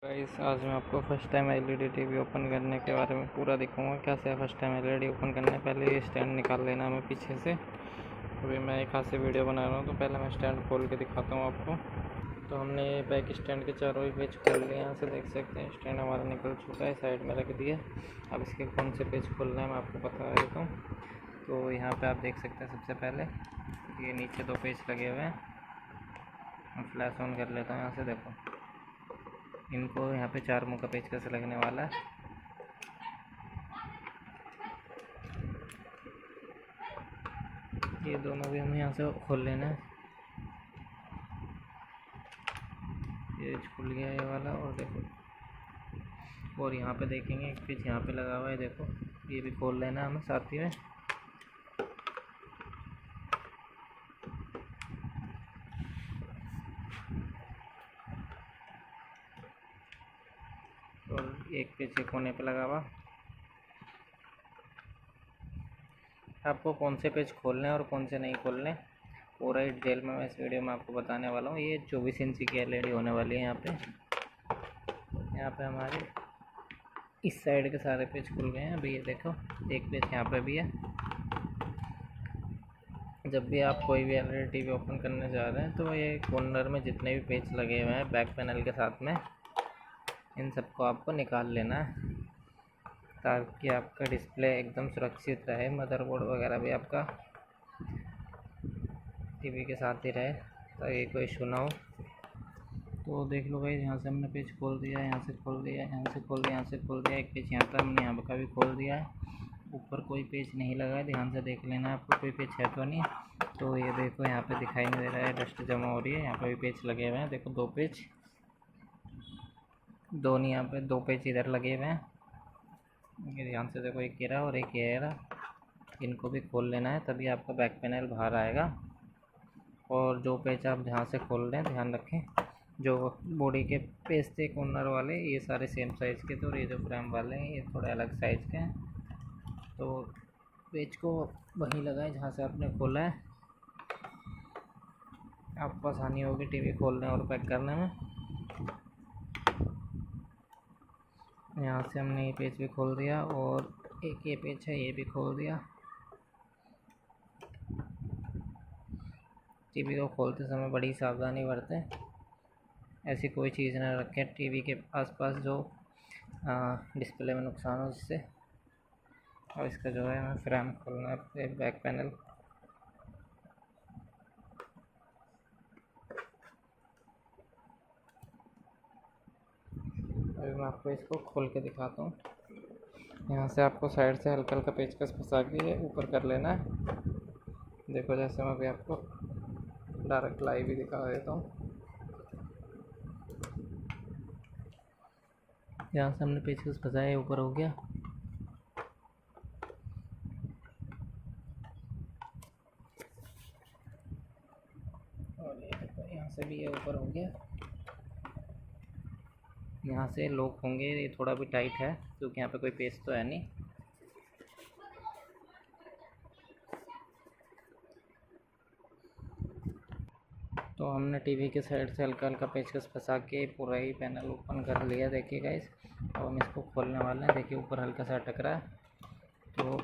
Guys आज मैं आपको first time LED TV open करने के बारे में पूरा दिखाऊंगा कैसे फर्स्ट टाइम एलईडी ओपन करने पहले ये स्टैंड निकाल लेना हमें पीछे से। अभी मैं एक हाथ से वीडियो बना रहा हूँ तो पहले मैं स्टैंड खोल के दिखाता हूँ आपको। तो हमने ये बैक स्टैंड के चारों ही पेज खोल लिए, यहाँ से देख सकते हैं स्टैंड हमारा निकल चुका है, साइड में रख दिया। अब इसके कौन से पेज खोलना है मैं आपको बता देता हूँ। तो यहाँ पर आप देख सकते हैं सबसे पहले ये नीचे 2 पेज लगे हुए हैं। मैं फ्लैश ऑन कर लेता हूँ, यहाँ से देखो इनको यहाँ पे 4 मुँह का पेच कैसे लगने वाला है। ये दोनों भी हमें यहाँ से खोल लेना है। ये खुल गया ये वाला, और देखो और यहाँ पे देखेंगे एक पेच यहाँ पे लगा हुआ है, देखो ये भी खोल लेना है हमें साथ ही में। और एक पेच कोने पे लगा हुआ। आपको कौन से पेज खोलने हैं और कौन से नहीं खोलने पूरा ही डिटेल में मैं इस वीडियो में आपको बताने वाला हूँ। ये 24 इंची की एलईडी होने वाली है। यहाँ पे हमारे इस साइड के सारे पेज खुल गए हैं। अभी ये देखो एक पेज यहाँ पे भी है। जब भी आप कोई भी एलईडी टीवी ओपन करने जा रहे हैं तो ये कॉर्नर में जितने भी पेज लगे हुए हैं बैक पैनल के साथ में, इन सबको आपको निकाल लेना है ताकि आपका डिस्प्ले एकदम सुरक्षित रहे, मदरबोर्ड वगैरह भी आपका टीवी के साथ ही रहे ताकि कोई इशू ना हो। तो देख लो भाई, यहाँ से हमने पेज खोल दिया, यहाँ से खोल दिया, यहाँ से खोल दिया, यहाँ से खोल दिया। एक पेज यहाँ का हमने यहाँ का भी खोल दिया है। ऊपर कोई पेज नहीं लगा है, ध्यान से देख लेना आपको कोई पेज है तो नहीं। तो ये देखो यहाँ पे दिखाई नहीं दे रहा है, डस्ट जमा हो रही है। यहाँ पे भी पेज लगे हुए हैं, देखो 2 पेज, 2 नहीं, यहाँ पे 2 पेज इधर लगे हुए हैं। ये ध्यान से देखो, एक ये रहा और एक ये रहा। इनको भी खोल लेना है तभी आपका बैक पैनल बाहर आएगा। और जो पेज आप जहाँ से खोल रहे हैं ध्यान रखें, जो बॉडी के पेज थे कॉर्नर वाले ये सारे सेम साइज़ के थे, और ये जो फ्रेम वाले हैं ये थोड़े अलग साइज़ के हैं। तो पेज को वहीं लगाएं जहाँ से आपने खोला है, आपको आसानी होगी टीवी खोलने और पैक करने में। यहाँ से हमने ये पेज भी खोल दिया और एक ये पेज है ये भी खोल दिया। टीवी को खोलते समय बड़ी सावधानी बरतें, ऐसी कोई चीज़ ना रखें टीवी के आसपास जो डिस्प्ले में नुकसान हो जिससे। और इसका जो है हमें फ्रेम खोलना है, बैक पैनल। अभी मैं आपको इसको खोल के दिखाता हूँ। यहाँ से आपको साइड से हल्का हल्का पेचकस फंसा के ऊपर कर लेना है। देखो जैसे मैं अभी आपको डायरेक्ट लाइव भी दिखा देता हूँ। यहाँ से हमने पेचकस फंसाया, ऊपर हो गया। और ये देखो यहाँ से भी ये ऊपर हो गया। यहाँ से लॉक होंगे, ये थोड़ा भी टाइट है क्योंकि यहाँ पे कोई पेच तो है नहीं। तो हमने टीवी के साइड से हल्का हल्का पेचकस फंसा के पूरा ही पैनल ओपन कर लिया। देखिए गाइस, अब हम इसको खोलने वाले हैं। देखिए ऊपर हल्का सा अटक रहा है, तो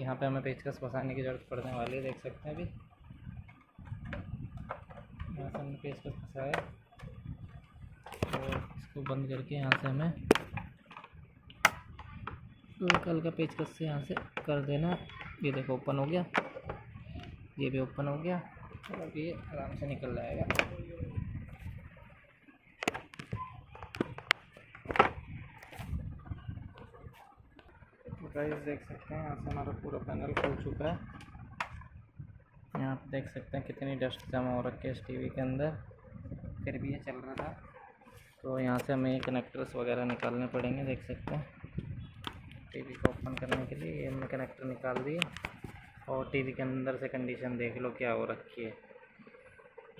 यहाँ पे हमें पेचकस फंसाने की ज़रूरत पड़ने वाली है। देख सकते हैं अभी यहाँ से हमने पेचकस फंसाया और इसको बंद करके यहाँ से हमें हल्का हल्का पेचकस से यहाँ से कर देना। ये देखो ओपन हो गया, ये भी ओपन हो गया और ये आराम से निकल जाएगा। तो गाइस देख सकते हैं यहाँ से हमारा पूरा पैनल खुल चुका है। यहाँ पे देख सकते हैं कितनी डस्ट जमा हो रखी है इस टीवी के अंदर, फिर भी ये चल रहा था। तो यहाँ से हमें कनेक्टर्स वगैरह निकालने पड़ेंगे। देख सकते हैं टीवी को ओपन करने के लिए ये हमने कनेक्टर निकाल दिए। और टीवी के अंदर से कंडीशन देख लो क्या हो रखी है।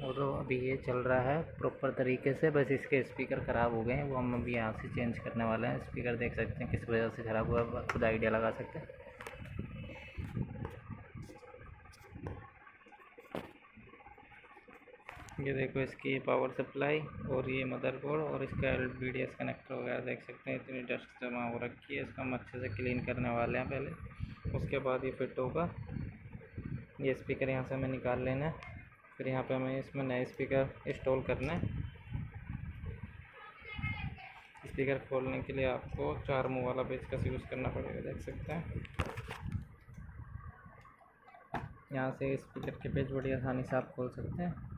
और अभी ये चल रहा है प्रॉपर तरीके से, बस इसके स्पीकर ख़राब हो गए हैं, वो हम अभी यहाँ से चेंज करने वाले हैं। स्पीकर देख सकते हैं किस वजह से ख़राब हुआ, खुद आइडिया लगा सकते हैं। ये देखो इसकी पावर सप्लाई और ये मदरबोर्ड और इसका BDS कनेक्टर वगैरह देख सकते हैं। इतनी डस्ट जमा हो रखी है, इसका हम अच्छे से क्लीन करने वाले हैं पहले, उसके बाद ये फिट होगा। ये स्पीकर यहाँ से हमें निकाल लेना है, फिर यहाँ पे हमें इसमें नए स्पीकर इंस्टॉल करना है। स्पीकर खोलने के लिए आपको 4 मुँह वाला पेचकस यूज़ करना पड़ेगा, देख सकते हैं। यहाँ से स्पीकर के पेच बड़ी आसानी से आप खोल सकते हैं।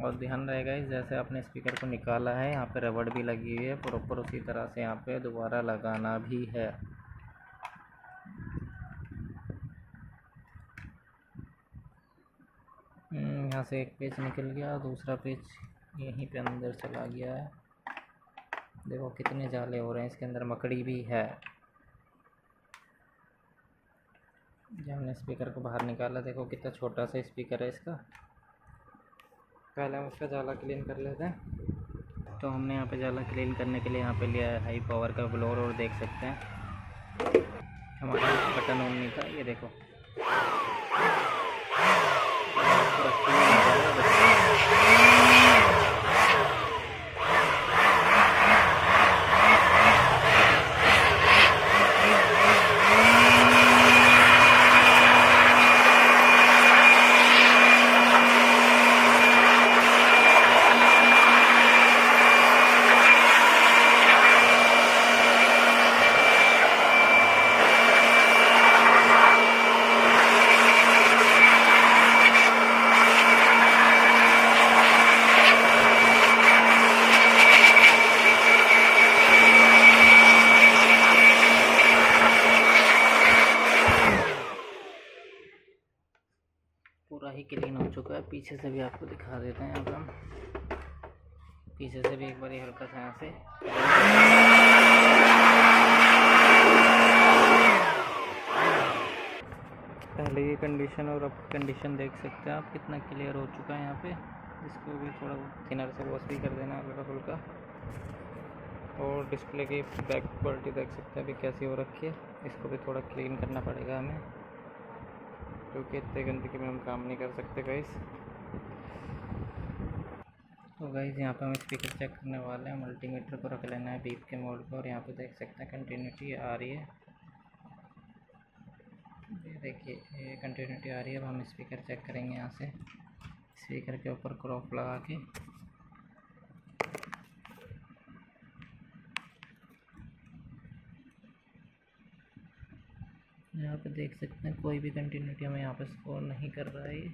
और ध्यान रहेगा जैसे आपने स्पीकर को निकाला है, यहाँ पे रबड़ भी लगी हुई है प्रॉपर, उसी तरह से यहाँ पे दोबारा लगाना भी है। यहाँ से एक पेच निकल गया, दूसरा पेच यहीं पे अंदर चला गया है। देखो कितने जाले हो रहे हैं, इसके अंदर मकड़ी भी है। जब हमने स्पीकर को बाहर निकाला, देखो कितना छोटा सा स्पीकर है इसका। पहले हम इसका जाला क्लीन कर लेते हैं। तो हमने यहाँ पे जाला क्लीन करने के लिए यहाँ पे लिया है हाई पावर का ब्लोअर, और देख सकते हैं हमारा बटन ऑन नहीं था, ये देखो पूरा ही क्लीन हो चुका है। पीछे से भी आपको दिखा देते हैं। अब हम पीछे से भी एक बार हल्का सा यहाँ से पहले की कंडीशन और अब कंडीशन देख सकते हैं आप, कितना क्लियर हो चुका है यहाँ पे। इसको भी थोड़ा थिनर से वॉश भी कर देना हल्का फुल्का। और डिस्प्ले की बैक क्वालिटी देख सकते हैं अभी कैसी हो रखी है, इसको भी थोड़ा क्लीन करना पड़ेगा हमें, क्योंकि इतने गंदगी में हम काम नहीं कर सकते गाइस। तो गाइस यहाँ पे हम स्पीकर चेक करने वाले हैं। मल्टीमीटर को रख लेना है बीप के मोड पर, और यहाँ पे देख सकते हैं कंटिन्यूटी आ रही है। ये देखिए ये कंटिन्यूटी आ रही है। अब हम स्पीकर चेक करेंगे यहाँ से, स्पीकर के ऊपर क्रॉप लगा के। यहाँ पे देख सकते हैं कोई भी कंटिन्यूटी हमें यहाँ पे स्कोर नहीं कर रहा है ये।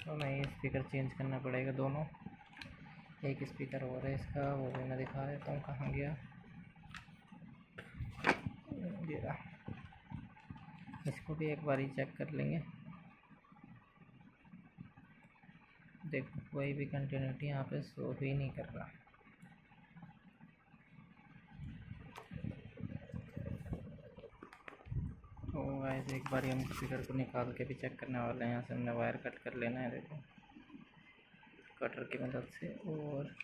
तो नहीं, स्पीकर चेंज करना पड़ेगा दोनों। एक स्पीकर और है इसका, वो भी मैं दिखा देता हूँ कहाँ गया। ये इसको भी एक बार ही चेक कर लेंगे। देखो कोई भी कंटिन्यूटी यहाँ पे शो ही नहीं कर रहा। तो गाइस एक बार हम स्पीकर को निकाल के भी चेक करने वाले हैं। यहाँ से हमने वायर कट कर लेना है, देखो कटर की मदद से, और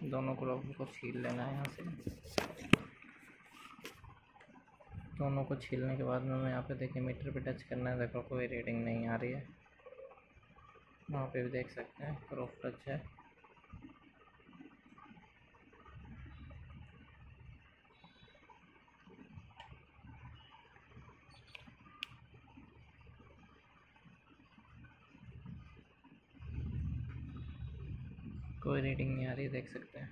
दोनों ग्लोब को छील लेना है यहाँ से। दोनों को छीलने के बाद में हमें यहाँ पे देखिए मीटर पे टच करना है। देखो कोई रीडिंग नहीं आ रही है, वहाँ पे भी देख सकते हैं क्रॉप टच है। कोई रीडिंग नहीं आ रही, देख सकते हैं।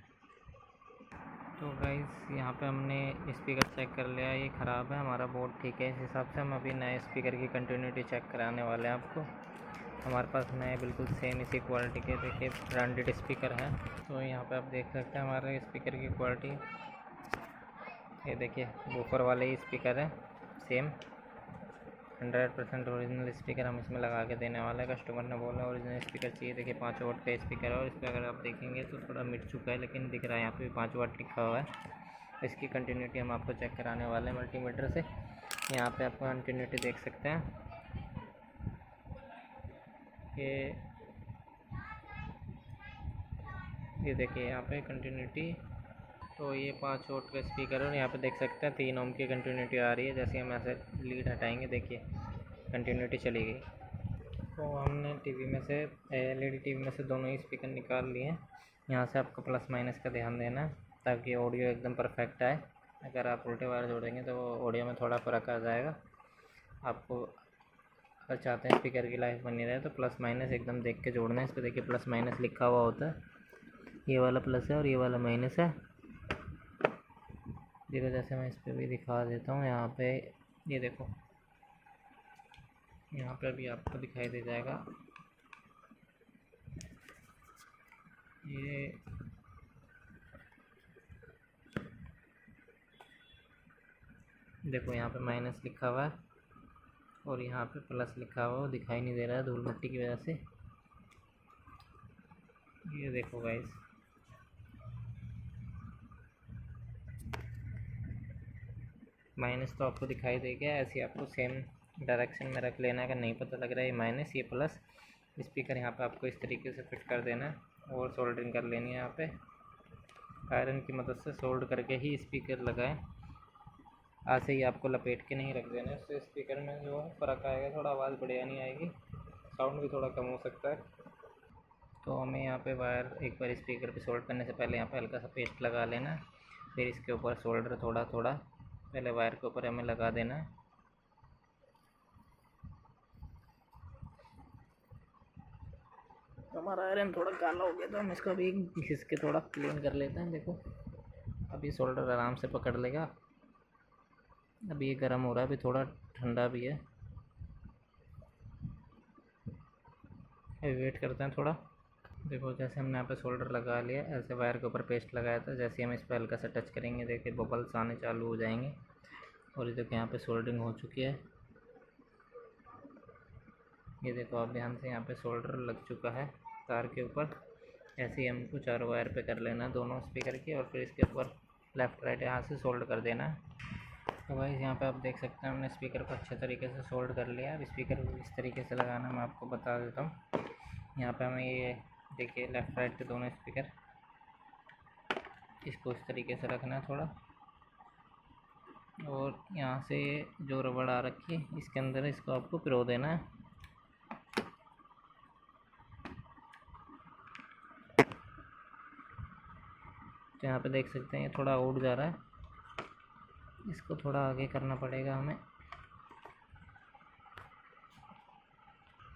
तो गाइस यहाँ पे हमने स्पीकर चेक कर लिया, ये ख़राब है, हमारा बोर्ड ठीक है। इस हिसाब से हम अभी नए स्पीकर की कंटिन्यूटी चेक कराने वाले हैं आपको। हमारे पास नए बिल्कुल सेम इसी क्वालिटी के देखिए ब्रांडेड स्पीकर हैं। तो यहाँ पे आप देख सकते हैं हमारे स्पीकर की क्वालिटी, ये देखिए वूफर वाले ही स्पीकर हैं, सेम 100% ओरिजिनल स्पीकर हम इसमें लगा के देने वाले हैं। कस्टमर ने बोला ओरिजिनल स्पीकर चाहिए। देखिए 5 वाट का स्पीकर है, और इस पर अगर आप देखेंगे तो थोड़ा मिट चुका है, लेकिन दिख रहा है यहाँ पे 5 वाट लिखा हुआ है। इसकी कंटिन्यूटी हम आपको चेक कराने वाले हैं मल्टीमीटर से। यहाँ पे आप कंटिन्यूटी देख सकते हैं, ये देखिए यहाँ पे कंटिन्यूटी तो ये 5 वोल्ट का स्पीकर है और यहाँ पे देख सकते हैं 3 ओम की कंटिन्यूटी आ रही है। जैसे हम ऐसे लीड हटाएंगे देखिए कंटिन्यूटी चली गई। तो हमने टीवी में से एलईडी टीवी में से दोनों ही स्पीकर निकाल लिए। यहाँ से आपको प्लस माइनस का ध्यान देना है ताकि ऑडियो एकदम परफेक्ट आए। अगर आप उल्टे वायर जोड़ेंगे तो ऑडियो में थोड़ा फ़र्क आ जाएगा। आपको अगर चाहते हैं स्पीकर की लाइफ बनी रहे तो प्लस माइनस एकदम देख के जोड़ना है। इस पर देखिए प्लस माइनस लिखा हुआ होता है, ये वाला प्लस है और ये वाला माइनस है। देखो जैसे मैं इस पर भी दिखा देता हूँ, यहाँ पे ये देखो, यहाँ पे भी आपको दिखाई दे जाएगा। ये देखो यहाँ पे माइनस लिखा हुआ है और यहाँ पे प्लस लिखा हुआ है, वो दिखाई नहीं दे रहा है धूल मिट्टी की वजह से। ये देखो गाइस, माइनस तो आपको दिखाई दे गया। ऐसे आपको सेम डायरेक्शन में रख लेना है। अगर नहीं पता लग रहा है ये माइनस ये प्लस, स्पीकर यहाँ पे आपको इस तरीके से फिट कर देना है और सोल्डरिंग कर लेनी है। यहाँ पे आयरन की मदद से सोल्ड करके ही स्पीकर लगाएं। ऐसे ही आपको लपेट के नहीं रख देना, इससे स्पीकर में जो है फ़र्क आएगा, थोड़ा आवाज़ बढ़िया नहीं आएगी, साउंड भी थोड़ा कम हो सकता है। तो हमें यहाँ पे वायर एक बार स्पीकर पे सोल्ड करने से पहले यहाँ पे हल्का सा पेस्ट लगा लेना, फिर इसके ऊपर सोल्डर थोड़ा थोड़ा पहले वायर के ऊपर हमें लगा देना है। हमारा आयरन थोड़ा काला हो गया तो हम इसको भी घिस के थोड़ा क्लीन कर लेते हैं। देखो अभी सोल्डर आराम से पकड़ लेगा। अभी ये गर्म हो रहा है, अभी थोड़ा ठंडा भी है, अभी वेट करते हैं थोड़ा। देखो जैसे हमने यहाँ पे सोल्डर लगा लिया, ऐसे वायर के ऊपर पेस्ट लगाया था, जैसे हम इस पर हल्का सा टच करेंगे देखिए बबल्स आने चालू हो जाएंगे। और ये देखो यहाँ पे सोल्डरिंग हो चुकी है। ये देखो आप ध्यान से, यहाँ पे सोल्डर लग चुका है तार के ऊपर। ऐसे ही हमको 4 वायर पे कर लेना है दोनों स्पीकर की, और फिर इसके ऊपर लेफ़्ट राइट यहाँ से सोल्ड कर देना है। तो भाई यहाँ पे आप देख सकते हैं हमने स्पीकर को अच्छे तरीके से सोल्ड कर लिया। अब स्पीकर को इस तरीके से लगाना मैं आपको बता देता हूँ। यहाँ पे हमें ये देखिए लेफ़्ट राइट के दोनों स्पीकर, इसको इस तरीके से रखना है थोड़ा, और यहाँ से जो रबड़ आ रखी है इसके अंदर इसको आपको पिरो देना है। तो यहाँ पे देख सकते हैं ये थोड़ा उड़ जा रहा है, इसको थोड़ा आगे करना पड़ेगा हमें।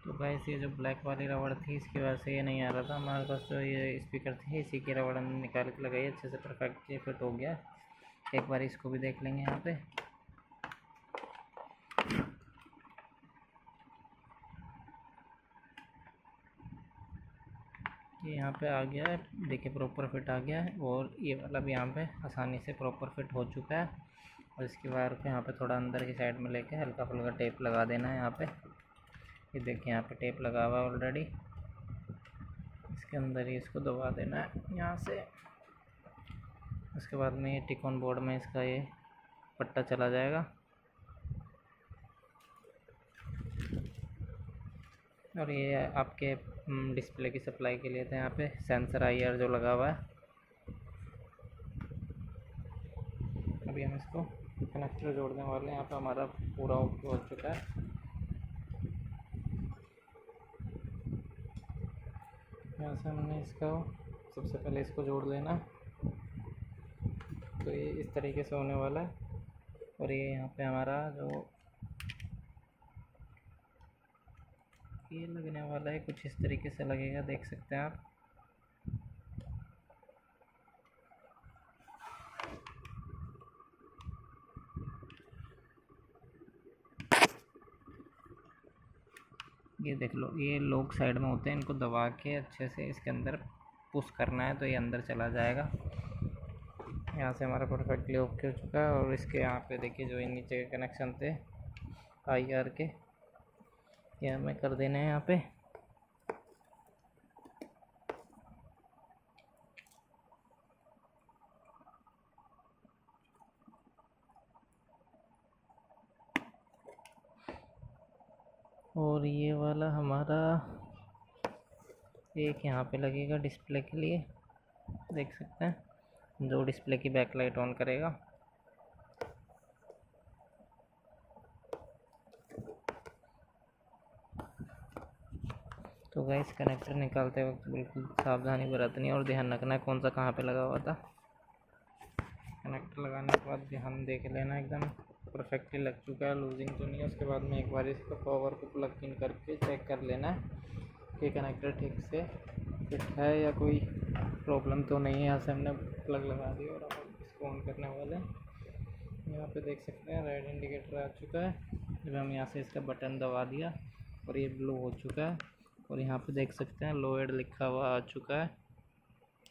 तो गाइस ये जो ब्लैक वाली रबड़ थी इसकी वजह से ये नहीं आ रहा था हमारे पास, तो ये स्पीकर थे इसी की रबड़ हमने निकाल के लगाई, अच्छे से परफेक्ट ये फिट हो गया। एक बार इसको भी देख लेंगे यहाँ पे। ये यहाँ पे आ गया है, देखिए प्रॉपर फिट आ गया है, और ये वाला भी यहाँ पे आसानी से प्रॉपर फिट हो चुका है। और इसकी वायर को यहाँ पे थोड़ा अंदर की साइड में लेके हल्का फुल्का टेप लगा देना है यहाँ पे। ये देखिए यहाँ पे टेप लगा हुआ है ऑलरेडी, इसके अंदर ही इसको दबा देना है यहाँ से। उसके बाद में ये टिक ऑन बोर्ड में इसका ये पट्टा चला जाएगा, और ये आपके डिस्प्ले की सप्लाई के लिए था यहाँ पे सेंसर IR जो लगा हुआ है। अभी हम इसको कनेक्टर जोड़ने वाले हैं। यहाँ पे हमारा पूरा ओके हो चुका है। यहाँ से हमने इसका सबसे पहले इसको जोड़ लेना, तो ये इस तरीके से होने वाला है। और ये यहाँ पे हमारा जो ये लगने वाला है कुछ इस तरीके से लगेगा, देख सकते हैं आप। ये देख लो, ये लोग साइड में होते हैं, इनको दबा के अच्छे से इसके अंदर पुश करना है तो ये अंदर चला जाएगा। यहाँ से हमारा परफेक्टली ओके हो चुका है। और इसके यहाँ पे देखिए जो नीचे के कनेक्शन थे IR के, ये हमें कर देने हैं यहाँ पे। और ये वाला हमारा एक यहाँ पे लगेगा डिस्प्ले के लिए, देख सकते हैं जो डिस्प्ले की बैकलाइट ऑन करेगा। तो गाइस कनेक्टर निकालते वक्त बिल्कुल सावधानी बरतनी और ध्यान रखना है कौन सा कहाँ पे लगा हुआ था। कनेक्टर लगाने के बाद ध्यान देख लेना एकदम परफेक्टली लग चुका है, लूजिंग तो नहीं है। उसके बाद में एक बार इसको पावर को प्लग इन करके चेक कर लेना है कि कनेक्टर ठीक से फिट है या कोई प्रॉब्लम तो नहीं है। यहाँ से हमने प्लग लगा दिया और अब इसको ऑन करने वाले हैं। यहाँ पे देख सकते हैं रेड इंडिकेटर आ चुका है। जब हम यहाँ से इसका बटन दबा दिया और ये ब्लू हो चुका है और यहाँ पे देख सकते हैं लोएड लिखा हुआ आ चुका है।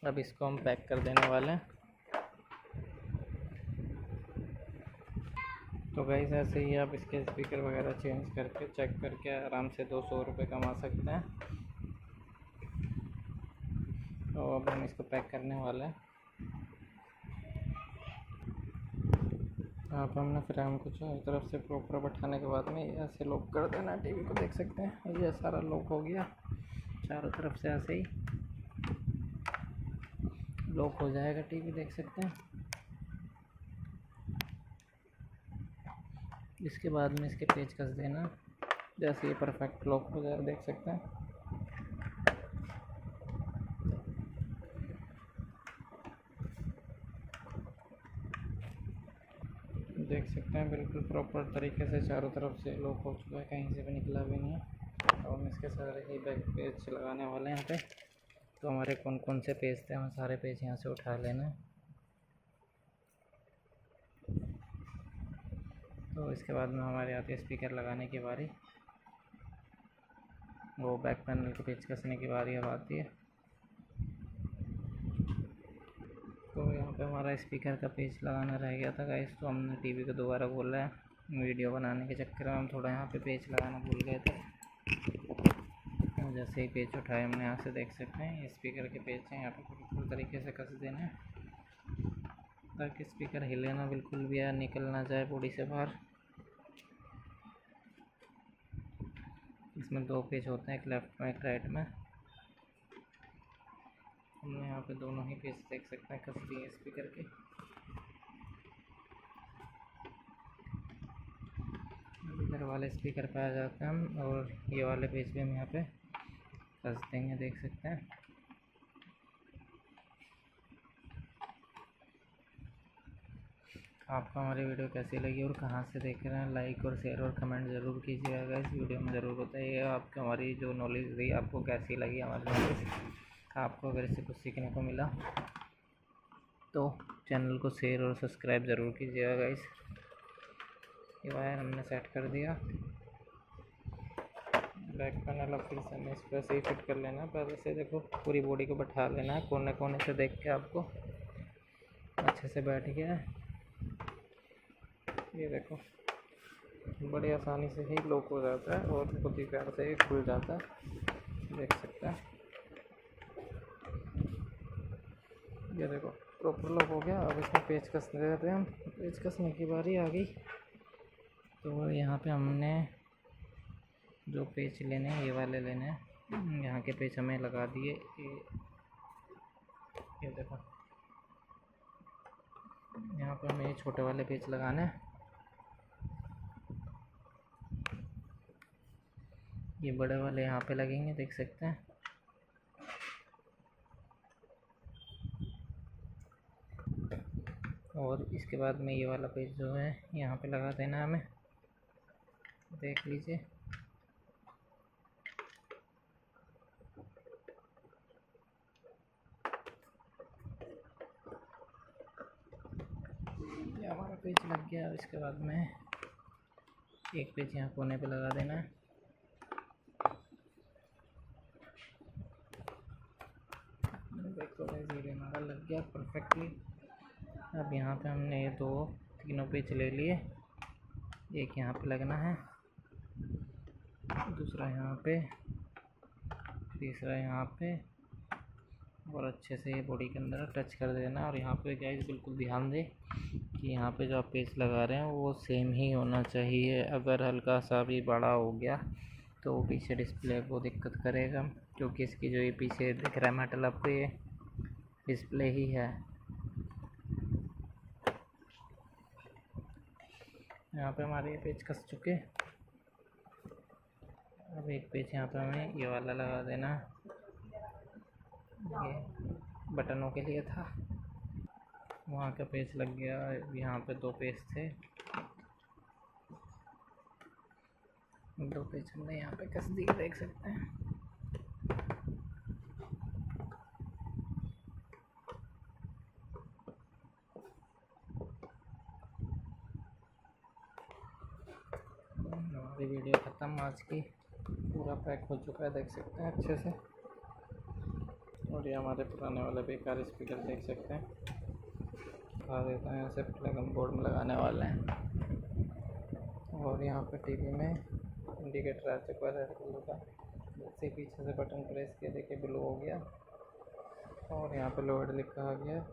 अब इसको हम पैक कर देने वाले हैं। तो गाइस ऐसे ही आप इसके स्पीकर वगैरह चेंज करके चेक करके आराम से 200 रुपये कमा सकते हैं। तो अब हम इसको पैक करने वाले हैं। यहाँ पर हमने फ्रेम को चारों तरफ से प्रॉपर बैठाने के बाद में ऐसे लॉक कर देना। टीवी को देख सकते हैं ये सारा लॉक हो गया, चारों तरफ से ऐसे ही लॉक हो जाएगा टीवी, देख सकते हैं। इसके बाद में इसके पेच कस देना, जैसे ये परफेक्ट लॉक हो जाए, देख सकते हैं। देख सकते हैं बिल्कुल प्रॉपर तरीके से चारों तरफ से लॉक हो चुका है, कहीं से भी निकला भी नहीं है। और हम इसके सारे ही बैक पेज लगाने वाले हैं यहाँ पे। तो हमारे कौन कौन से पेज थे, हम सारे पेज यहाँ से उठा लेना है। तो इसके बाद में हमारे आते स्पीकर लगाने की बारी, वो बैक पैनल के पेच कसने की बारी अब आती है। तो यहाँ पे हमारा स्पीकर का पेच लगाना रह गया था गाइस, तो हमने टीवी को दोबारा बोला है। वीडियो बनाने के चक्कर में हम थोड़ा यहाँ पे पेच लगाना भूल गए थे। जैसे ही पेच उठाए हमने यहाँ से देख सकते हैं स्पीकर के पेच हैं, यहाँ पे बिल्कुल तरीके से कस देना ताकि स्पीकर हिले ना बिल्कुल भी, या निकल ना जाए बॉडी से बाहर। इसमें 2 पेच होते हैं, एक लेफ्ट में एक राइट में। हमने यहाँ पे दोनों ही पेच देख सकते हैं कस दिए स्पीकर के। इधर वाले स्पीकर पे आ जाते हैं हम और ये वाले पेज भी हम यहाँ पे कस देंगे, देख सकते हैं। आपको हमारी वीडियो कैसी लगी और कहाँ से देख रहे हैं, लाइक और शेयर और कमेंट ज़रूर कीजिएगा। इस वीडियो में ज़रूर बताइए आपको हमारी जो नॉलेज रही आपको कैसी लगी हमारी नॉलेज। आपको अगर इससे कुछ सीखने को मिला तो चैनल को शेयर और सब्सक्राइब ज़रूर कीजिएगा गाइस। ये वायर हमने सेट कर दिया। बैक पैनल अब फिर से हमें इस पर से ही फिट कर लेना है। पहले से देखो पूरी बॉडी को बैठा लेना है, कोने कोने से देख के आपको अच्छे से बैठ गया है। ये देखो बड़ी आसानी से ही लॉक हो जाता है और बहुत ही प्यार से ही खुल जाता है, देख सकते हैं। ये देखो प्रॉपर लॉक हो गया। अब इसमें पेच कस देते हैं हम। पेच कसने की बारी आ गई। तो यहाँ पे हमने जो पेच लेने हैं ये वाले लेने हैं। यहाँ के पेच हमें लगा दिए। ये देखो यहाँ पे हमें ये छोटे वाले पेच लगाने हैं। ये बड़े वाले यहाँ पे लगेंगे, देख सकते हैं। और इसके बाद में ये वाला पेज जो है यहाँ पे लगा देना है हमें, देख लीजिए। ये हमारा पेज लग गया। इसके बाद में एक पेज यहाँ कोने पे लगा देना है। देखो ये हमारा लग गया परफेक्टली। अब यहाँ पे हमने ये तीनों पेज ले लिए। एक यहाँ पे लगना है, दूसरा यहाँ पे, तीसरा यहाँ पे, और अच्छे से ये बॉडी के अंदर टच कर देना। और यहाँ पे गाइस बिल्कुल ध्यान दें कि यहाँ पे जो आप पेज लगा रहे हैं वो सेम ही होना चाहिए। अगर हल्का सा भी बड़ा हो गया तो पीछे डिस्प्ले को दिक्कत करेगा, क्योंकि इसकी जो ये पीछे दिख रहा है मेटल आपको ये डिस्प्ले ही है। यहाँ पे हमारे ये पेज कस चुके। अब एक पेज यहाँ पे हमें ये वाला लगा देना, ये बटनों के लिए था। वहाँ का पेज लग गया। यहाँ पे 2 पेज थे, 2 पेज हमने यहाँ पे कस दिए, देख सकते हैं। हमारी वीडियो ख़त्म आज की, पूरा पैक हो चुका है, देख सकते हैं अच्छे से। और ये हमारे पुराने वाले बेकार स्पीकर देख सकते हैं, दिखा देते हैं। ऐसे प्लग हम बोर्ड में लगाने वाले हैं। और यहाँ पे टीवी में इंडिकेटर आ चुका है रेड कलर का, जैसे पीछे से बटन प्रेस किया देखिए ब्लू हो गया। और यहाँ पे लोड लिखा आ गया।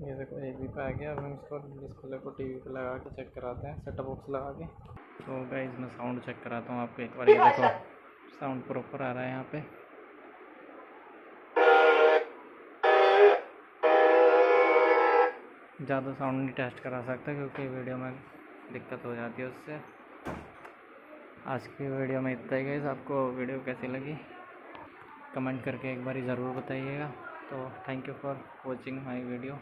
ये देखो एक भी आ गया। अब हम इसको डिस्प्ले को टीवी पे लगा के चेक कराते हैं, सेटअप बॉक्स लगा के। तो गाइस मैं साउंड चेक कराता हूँ आपको एक बार। ये देखो साउंड प्रॉपर आ रहा है यहाँ पे। ज़्यादा साउंड नहीं टेस्ट करा सकता क्योंकि वीडियो में दिक्कत हो जाती है उससे। आज की वीडियो में इतना ही गाइस। आपको वीडियो कैसी लगी कमेंट करके एक बार ज़रूर बताइएगा। तो thank you for watching my video.